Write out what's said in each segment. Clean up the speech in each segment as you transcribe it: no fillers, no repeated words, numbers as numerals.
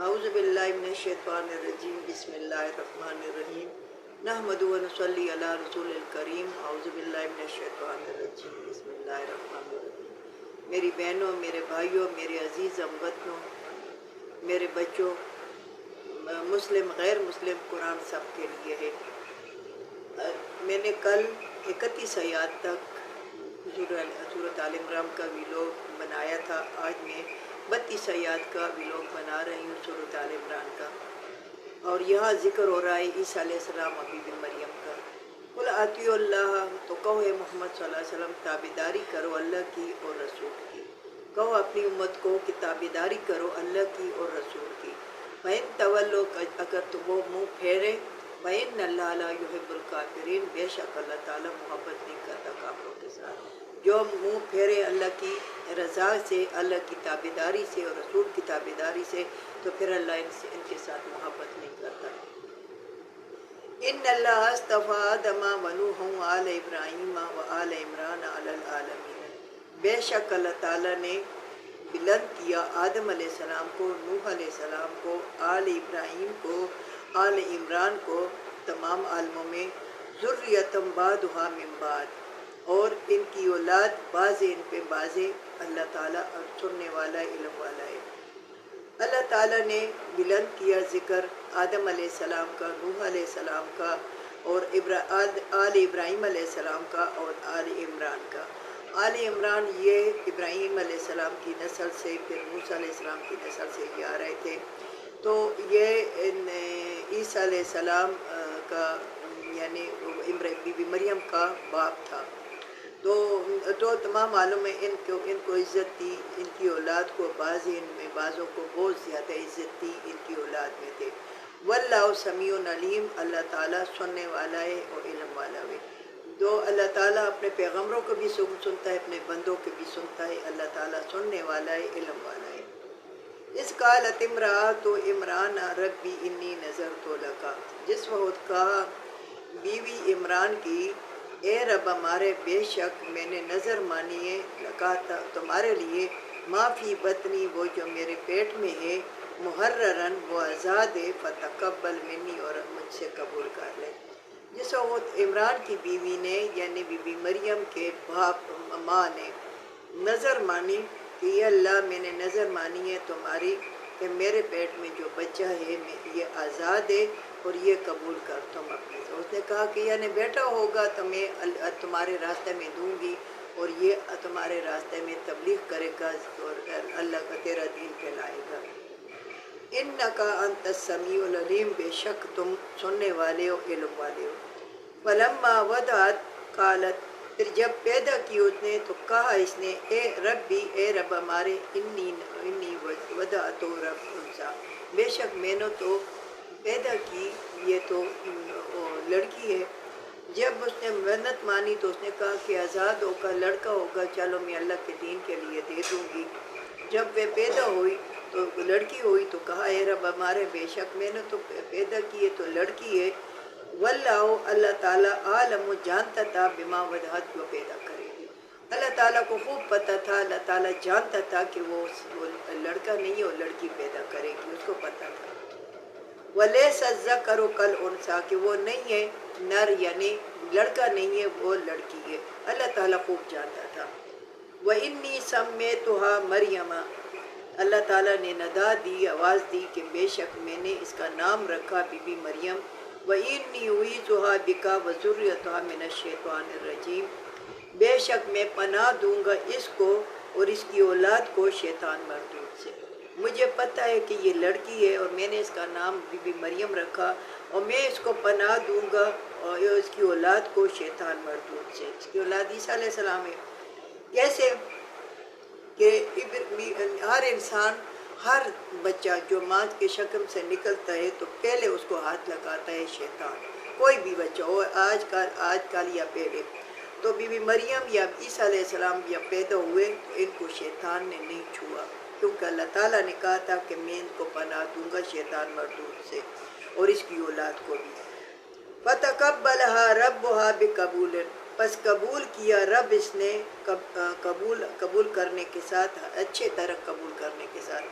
اعوذ باللہ من الشیطان الرجیم بسم اللہ الرحمن الرحیم نحمد و نصلی علی رسول الکریم اعوذ باللہ من الشیطان الرجیم بسم اللہ الرحمن الرحیم۔ میری بہنوں، میرے بھائیوں، میرے عزیز ہم وطنوں، میرے بچوں، مسلم غیر مسلم، قرآن سب کے لیے ہے۔ میں نے کل 31 آیات تک سورۃ آل عمران کا ویلوگ بنایا تھا۔ آج میں 32 آیات کا ویلوگ بنا رہی ہوں سورۃ آل عمران کا، اور یہاں ذکر ہو رہا ہے عیسیٰ علیہ السلام اور بی بی مریم کا۔ قل اطیعوا اللہ، تو کہو اے محمد صلی اللہ علیہ وسلم تابعداری کرو اللہ کی اور رسول کی۔ کہو اپنی امت کو کہ تابعداری کرو اللہ کی اور رسول کی۔ فَإِن تَوَلَّوْا، اگر تو وہ منہ پھیرے، فَإِنَّ اللَّهَ لَا يُحِبُّ الْكَافِرِينَ، بے شک اللہ تعالیٰ محبت نہیں کرتا کافروں کے ساتھ۔ جو منہ پھیرے اللہ کی رضا سے، اللہ کی تابعداری سے اور رسول کی تابعداری سے، تو پھر اللہ ان کے ساتھ محبت نہیں کرتا۔ ان اللہ اصطفیٰ آدم و نوح و آل ابراہیم و آل عمران علی العالمین، بے شک اللہ تعالیٰ نے بلند کیا آدم علیہ السلام کو، نوح علیہ السلام کو، آل ابراہیم کو، آل عمران کو، تمام عالموں میں، ذریۃ بعضھا من بعض، اور ان کی اولاد بعض ان پہ بعض، اللہ تعالیٰ سننے والا، علم والا ہے۔ اللہ تعالیٰ نے بلند کیا ذکر آدم علیہ السلام کا، نوح علیہ السلام کا، اور آل ابراہیم علیہ السلام کا، اور آل عمران کا۔ آل عمران یہ ابراہیم علیہ السلام کی نسل سے، پھر موسیٰ علیہ السلام کی نسل سے یہ آ رہے تھے۔ تو یہ عیسیٰ علیہ السلام کا، یعنی بی بی مریم کا باپ تھا۔ تو تمام عالم میں ان کو عزت دی، ان کی اولاد کو، بعضوں کو بہت زیادہ عزت دی، ان کی اولاد میں تھے۔ واللہ سمیع علیم، اللہ تعالیٰ سننے والا ہے اور علم والا ہے۔ تو اللہ تعالیٰ اپنے پیغمبروں کو بھی سنتا ہے، اپنے بندوں کو بھی سنتا ہے۔ اللہ تعالیٰ سننے والا ہے، علم والا ہے۔ اس قالت امرأۃ عمران ربی انی نذرت لک، جس وقت کہا بیوی عمران کی، اے رب ہمارے، بے شک میں نے نظر مانی ہے، لکا تمہارے لیے، ما فی بطنی، وہ جو میرے پیٹ میں ہے، محررن، وہ آزاد ہے، فتقبل منی، اور مجھ سے قبول کر لے۔ جس وقت عمران کی بیوی نے، یعنی بی بی مریم کے باپ ماں نے نظر مانی کہ یہ اللہ، میں نے نظر مانی ہے تمہاری کہ میرے پیٹ میں جو بچہ ہے یہ آزاد ہے، اور یہ قبول کر تم اپنے سے۔ اس نے کہا کہ یعنی بیٹا ہوگا تو میں تمہارے راستے میں دوں گی، اور یہ تمہارے راستے میں تبلیغ کرے گا، اور اللہ کا تیرا دین پھیلائے گا۔ انک انت السمیع العلیم، بے شک تم سننے والے ہو، علم والے ہو۔ فلما وضعت قالت، پھر جب پیدا کی اس نے تو کہا اس نے، اے ربی، اے رب ہمارے، انی وضعت رب انثیٰ، بے شک میں نے تو پیدا کی، یہ تو لڑکی ہے۔ جب اس نے منت مانی تو اس نے کہا کہ آزاد ہوگا، لڑکا ہوگا، چلو میں اللہ کے دین کے لیے دے دوں گی۔ جب وہ پیدا ہوئی تو لڑکی ہوئی تو کہا، اے رب ہمارے، بے شک میں نے تو پیدا کی ہے تو لڑکی ہے۔ واللہ، اللہ تعالیٰ، عالم، جانتا تھا، بما وضعت، جو پیدا کرے گی۔ اللہ تعالیٰ کو خوب پتہ تھا، اللہ تعالیٰ جانتا تھا کہ وہ لڑکا نہیں ہے، وہ لڑکی پیدا کرے گی، اس کو پتہ تھا۔ وَلَيْسَ الذَّكَرُ كَالْأُنثىٰ، کہ وہ نہیں ہے نر، یعنی لڑکا نہیں ہے، وہ لڑکی ہے، اللہ تعالیٰ خوب جانتا تھا۔ وَإِنِّي سَمَّيْتُهَا مَرْيَمَ، اللہ تعالیٰ نے ندا دی، آواز دی کہ بے شک میں نے اس کا نام رکھا بی بی مریم۔ وَإِنِّي أُعِيذُهَا بِكَ وَذُرِّيَّتَهَا مِنَ الشَّيْطَانِ الرَّجِيمِ، بے شک میں پناہ دوں گا اس کو اور اس کی اولاد کو شیطان مردود سے۔ مجھے پتہ ہے کہ یہ لڑکی ہے، اور میں نے اس کا نام بی بی مریم رکھا، اور میں اس کو پناہ دوں گا اور اس کی اولاد کو شیطان مردود سے۔ اس کی اولاد عیسیٰ علیہ السلام ہے۔ کیسے کہ ہر انسان، ہر بچہ جو ماں کے شکم سے نکلتا ہے تو پہلے اس کو ہاتھ لگاتا ہے شیطان، کوئی بھی بچہ ہو، آج کل یا پہلے۔ تو بی بی مریم یا عیسیٰ علیہ السلام یا پیدا ہوئے تو ان کو شیطان نے نہیں چھوا، کیونکہ اللہ تعالیٰ نے کہا تھا کہ میں ان کو پناہ دوں گا شیطان مردود سے، اور اس کی اولاد کو بھی۔ فَتَقَبَّلَهَا رَبُّهَا بِقَبُولٍ، پس قبول کیا رب اس نے قبول کرنے کے ساتھ، اچھے طرح قبول کرنے کے ساتھ۔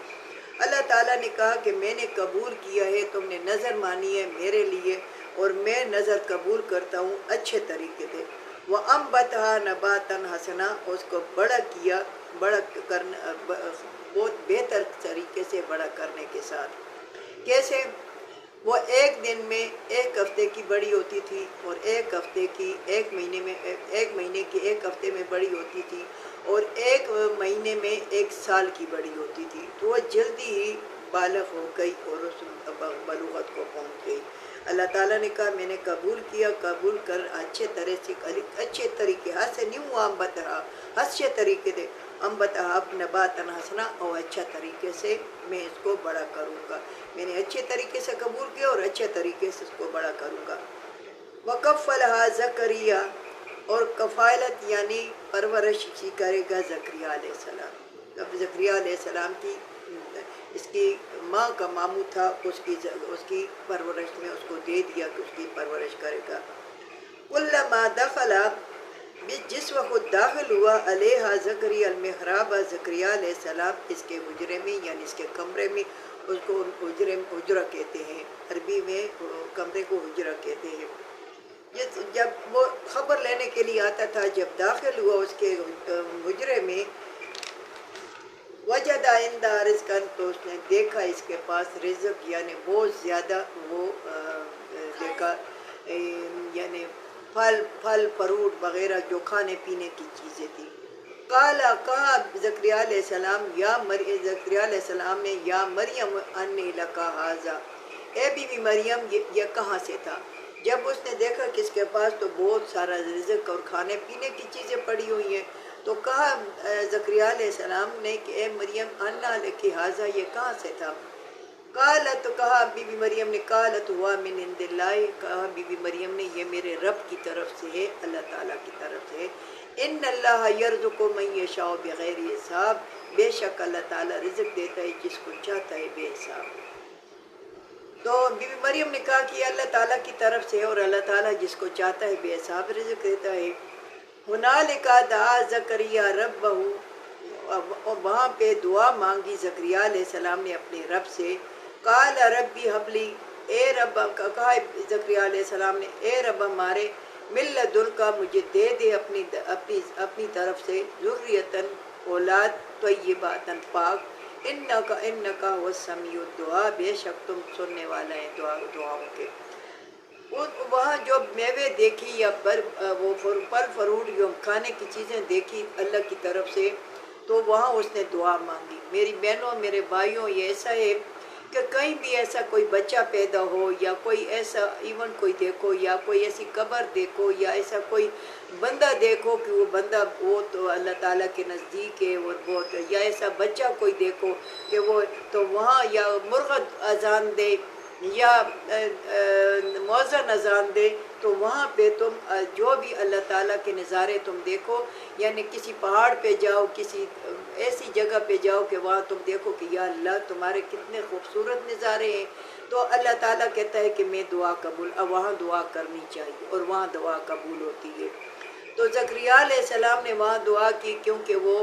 اللہ تعالیٰ نے کہا کہ میں نے قبول کیا ہے، تم نے نظر مانی ہے میرے لیے، اور میں نظر قبول کرتا ہوں اچھے طریقے سے۔ وَأَنبَتَهَا نَبَاتًا حَسَنًا، اس کو بڑا کیا، بڑا کرنا، بہت بہتر طریقے سے بڑا کرنے کے ساتھ۔ کیسے؟ وہ ایک دن میں ایک ہفتے کی بڑی ہوتی تھی، اور ایک ہفتے کی ایک مہینے میں، ایک مہینے کی ایک ہفتے میں بڑی ہوتی تھی، اور ایک مہینے میں ایک سال کی بڑی ہوتی تھی۔ تو وہ جلدی ہی بالغ ہو گئی اور اس بلوغت کو پہنچ گئی۔ اللہ تعالیٰ نے کہا میں نے قبول کیا، قبول کر اچھے طرح سے، اچھے طریقے سے نہیں ہوا انبتہا، اچھے طریقے سے انبتہا نباتن حسنا، اور اچھا طریقے سے میں اس کو بڑا کروں گا۔ میں نے اچھے طریقے سے قبول کیا اور اچھے طریقے سے اس کو بڑا کروں گا۔ وَكَفَّلَهَا زَكَرِيَّا، اور کفالت یعنی پرورش کی کرے گا زکریا علیہ السلام۔ اب زکریا علیہ السلام کی، اس کی ماں کا ماموں تھا، اس کی پرورش میں اس کو دے دیا کہ اس کی پرورش کرے گا۔ کُلَّمَا دَخَلَ، جس وقت داخل ہوا علیہ زکریا المحراب، زکریا علیہ السلام اس کے حجرے میں، یعنی اس کے کمرے میں، اس کو حجرہ کہتے ہیں، عربی میں کمرے کو حجرہ کہتے ہیں۔ جب وہ خبر لینے کے لیے آتا تھا، جب داخل ہوا اس کے حجرے میں، وجد عندہ رزقاً، تو اس نے دیکھا اس کے پاس رزق، یعنی بہت زیادہ وہ دیکھا، یعنی پھل فروٹ وغیرہ جو کھانے پینے کی چیزیں تھیں۔ کہا زکریا علیہ السلام، زکریا علیہ السلام نے، یا مریم انی لک ھذا، اے بی بی مریم یہ کہاں سے تھا؟ جب اس نے دیکھا کہ اس کے پاس تو بہت سارا رزق اور کھانے پینے کی چیزیں پڑی ہوئی ہیں، تو کہا زکریا علیہ السلام نے کہ اے مریم انا لک ھذا، یہ کہاں سے تھا؟ قالت، کہا بی بی مریم نے، قالت ہوا من عند اللہ، کہا بی بی مریم نے یہ میرے رب کی طرف سے ہے، اللہ تعالیٰ کی طرف سے ہے۔ ان اللہ یرزق من یشاء بغیر حساب، بے شک اللہ تعالیٰ رزق دیتا ہے جس کو چاہتا ہے بے حساب۔ تو بی بی مریم نے کہا کہ یہ اللہ تعالیٰ کی طرف سے ہے، اور اللہ تعالیٰ جس کو چاہتا ہے بے حساب رزق دیتا ہے۔ ہنالک دعا زکریا ربہ، اور وہاں پہ دعا مانگی زکریا علیہ السلام نے اپنے رب سے۔ قال ربی حب لی، اے رب، کہا زکریا علیہ السلام نے، اے رب ہمارے، من لدنک، مجھے دے دے اپنی طرف سے، ذریۃً اولاد، طیبۃً پاک، انک هو السمیع الدعاء، بے شک تم سننے والا ہے دعاؤں کے۔ وہاں جو میوے دیکھی یا وہ پھل فروٹ جو کھانے کی چیزیں دیکھی اللہ کی طرف سے، تو وہاں اس نے دعا مانگی۔ میری بہنوں، میرے بھائیوں، یہ ایسا ہے کہ کہیں بھی ایسا کوئی بچہ پیدا ہو، یا کوئی ایسا ایونٹ کوئی دیکھو، یا کوئی ایسی قبر دیکھو، یا ایسا کوئی بندہ دیکھو کہ وہ بندہ وہ تو اللہ تعالیٰ کے نزدیک ہے اور بہت، یا ایسا بچہ کوئی دیکھو کہ وہ تو وہاں یا مرغ اذان دے یا مؤذن اذان دے، تو وہاں پہ تم جو بھی اللہ تعالیٰ کے نظارے تم دیکھو، یعنی کسی پہاڑ پہ جاؤ، کسی ایسی جگہ پہ جاؤ کہ وہاں تم دیکھو کہ یا اللہ تمہارے کتنے خوبصورت نظارے ہیں، تو اللہ تعالیٰ کہتا ہے کہ میں دعا قبول، اب وہاں دعا کرنی چاہیے اور وہاں دعا قبول ہوتی ہے۔ تو زکریا علیہ السلام نے وہاں دعا کی، کیونکہ وہ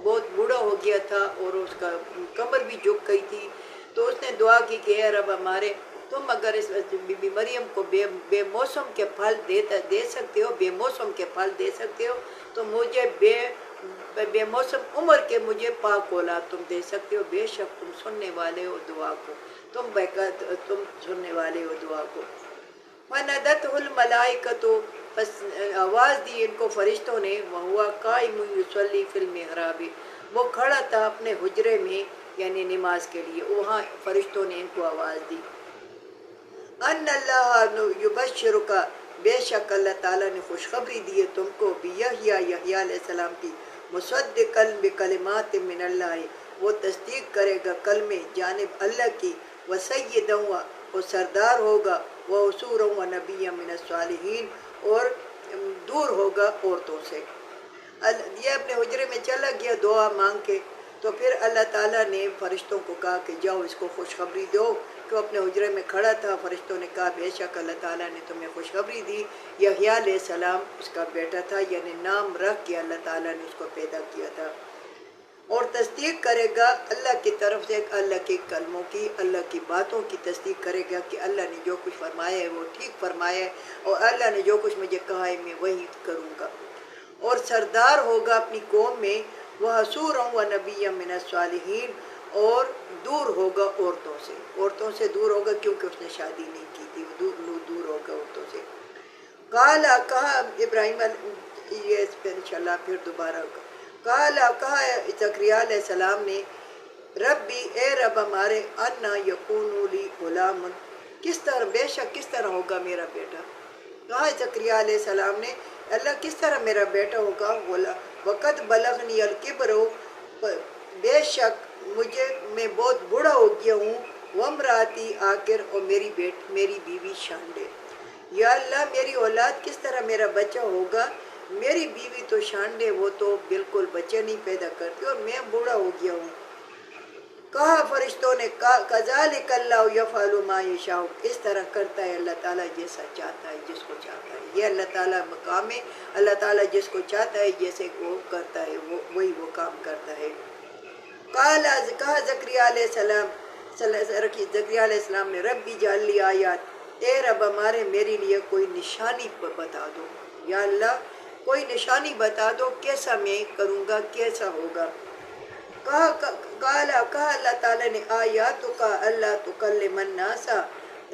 بہت بوڑھا ہو گیا تھا اور اس کا کمر بھی جھک گئی تھی، تو اس نے دعا کی کہ اے رب ہمارے، تم اگر اس بی بی مریم کو بے موسم کے پھل دے سکتے ہو، بے موسم کے پھل دے سکتے ہو، تو مجھے بے موسم عمر کے مجھے پاک اولاد تم دے سکتے ہو، بے شک تم سننے والے ہو دعا کو، تم سننے والے ہو دعا کو۔ فَنَدَتْهُ الْمَلَائِكَةُ، بس آواز دی ان کو فرشتوں نے، وَهُوَ قَائِمٌ يُصَلِّي فِي الْمِحْرَابِ، وہ کھڑا تھا اپنے حجرے میں، یعنی نماز کے لیے، وہاں فرشتوں نے ان کو آواز دی۔ ان اللہ یبشرک، بے شک اللہ تعالیٰ نے خوشخبری دی ہے تم کو، بیحییٰ، یحییٰ علیہ السلام کی، مصدقاً بکلمات من اللہ، وہ تصدیق کرے گا کلمے جانب اللہ کی، وسیداً، وہ سردار ہوگا، وحصوراً ونبیاً من الصالحین، اور دور ہوگا عورتوں سے۔ یہ اپنے حجرے میں چلا گیا دعا مانگ کے، تو پھر اللہ تعالیٰ نے فرشتوں کو کہا کہ جاؤ اس کو خوشخبری دو، کہ اپنے حجرے میں کھڑا تھا، فرشتوں نے کہا بے شک اللہ تعالیٰ نے تمہیں خوشخبری دی، یحییٰ علیہ السلام اس کا بیٹا تھا، یعنی نام رکھ کے اللہ تعالیٰ نے اس کو پیدا کیا تھا۔ اور تصدیق کرے گا اللہ کی طرف سے اللہ کے کلموں کی، اللہ کی باتوں کی تصدیق کرے گا کہ اللہ نے جو کچھ فرمایا ہے وہ ٹھیک فرمایا ہے، اور اللہ نے جو کچھ مجھے کہا ہے میں وہی کروں گا۔ اور سردار ہوگا اپنی قوم میں، وحصورا ونبیا من الصالحین، اور دور ہوگا عورتوں سے دور ہوگا کیونکہ اس نے شادی نہیں کی تھی، دور ہوگا عورتوں سے۔ قالا کہا ابراہیم یہ اس پہ انشاءاللہ پھر دوبارہ قالا کہا زکریا علیہ السلام نے، ربی اے رب ہمارے، انا یکون لی غلام، کس طرح بے شک کس طرح ہوگا میرا بیٹا۔ کہا زکریا علیہ السلام نے، اللہ کس طرح میرا بیٹا ہوگا، وقت بلغنی الکبر، بے شک میں بہت بوڑھا ہو گیا ہوں، وامراتی آخر، اور میری بیوی شانڈے۔ یا اللہ میری اولاد کس طرح میرا بچہ ہوگا، میری بیوی تو شانڈے، وہ تو بالکل بچے نہیں پیدا کرتی اور میں بوڑھا ہو گیا ہوں۔ کہا فرشتوں نے، کذالک اللہ یفعل ما یشاء، اس طرح کرتا ہے اللہ تعالیٰ جیسا چاہتا ہے، جس کو چاہتا ہے۔ یہ اللہ تعالیٰ مقام ہے، اللہ تعالیٰ جس کو چاہتا ہے جیسے وہ کرتا ہے، وہی وہ کام کرتا ہے۔ کہا زکریا علیہ السلام نے، ربی جعل لی آیات، اے رب ہمارے میرے لیے کوئی نشانی بتا دو، یا اللہ کوئی نشانی بتا دو، کیسا میں کروں گا، کیسا ہوگا۔ کہا اللہ تعالیٰ نے، آیاتک کا اللہ تکلم الناس،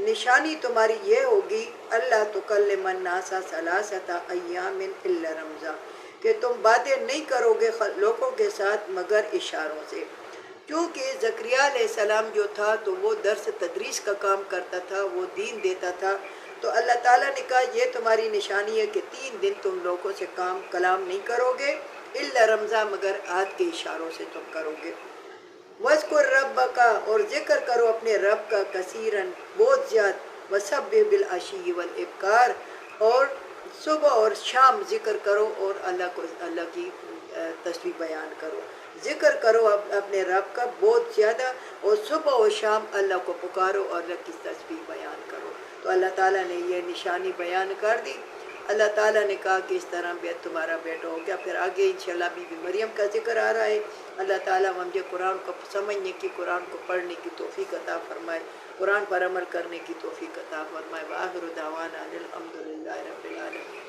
نشانی تمہاری یہ ہوگی، اللہ تکلم الناس ثلاثۃ ایام الا رمزا، کہ تم باتیں نہیں کرو گے لوگوں کے ساتھ مگر اشاروں سے۔ کیونکہ زکریا علیہ السلام جو تھا تو وہ درس تدریس کا کام کرتا تھا، وہ دین دیتا تھا، تو اللہ تعالیٰ نے کہا یہ تمہاری نشانی ہے کہ 3 دن تم لوگوں سے کلام نہیں کرو گے، الا رمزا، مگر ہاتھ کے اشاروں سے تم کرو گے۔ وَاذْكُرْ رَبَّكَ، اور ذکر کرو اپنے رب کا، کثیراً بہت زیادہ، وَسَبِّحْ بِالْعَشِيِّ وَالْإِبْكَارِ، اور صبح اور شام ذکر کرو اور اللہ کی تسبیح بیان کرو، ذکر کرو اپنے رب کا بہت زیادہ، اور صبح اور شام اللہ کو پکارو اور اللہ کی تسبیح بیان کرو۔ تو اللہ تعالیٰ نے یہ نشانی بیان کر دی۔ اللہ تعالیٰ نے کہا کہ اس طرح تمہارا بیٹا ہو گیا۔ پھر آگے انشاءاللہ بی بی مریم کا ذکر آ رہا ہے۔ اللہ تعالیٰ مجھے قرآن کو سمجھنے کی، قرآن کو پڑھنے کی توفیق عطا فرمائے، قرآن پر عمل کرنے کی توفیق عطا فرمائے۔ وآخر دعوانا الحمدللہ رب العالمین۔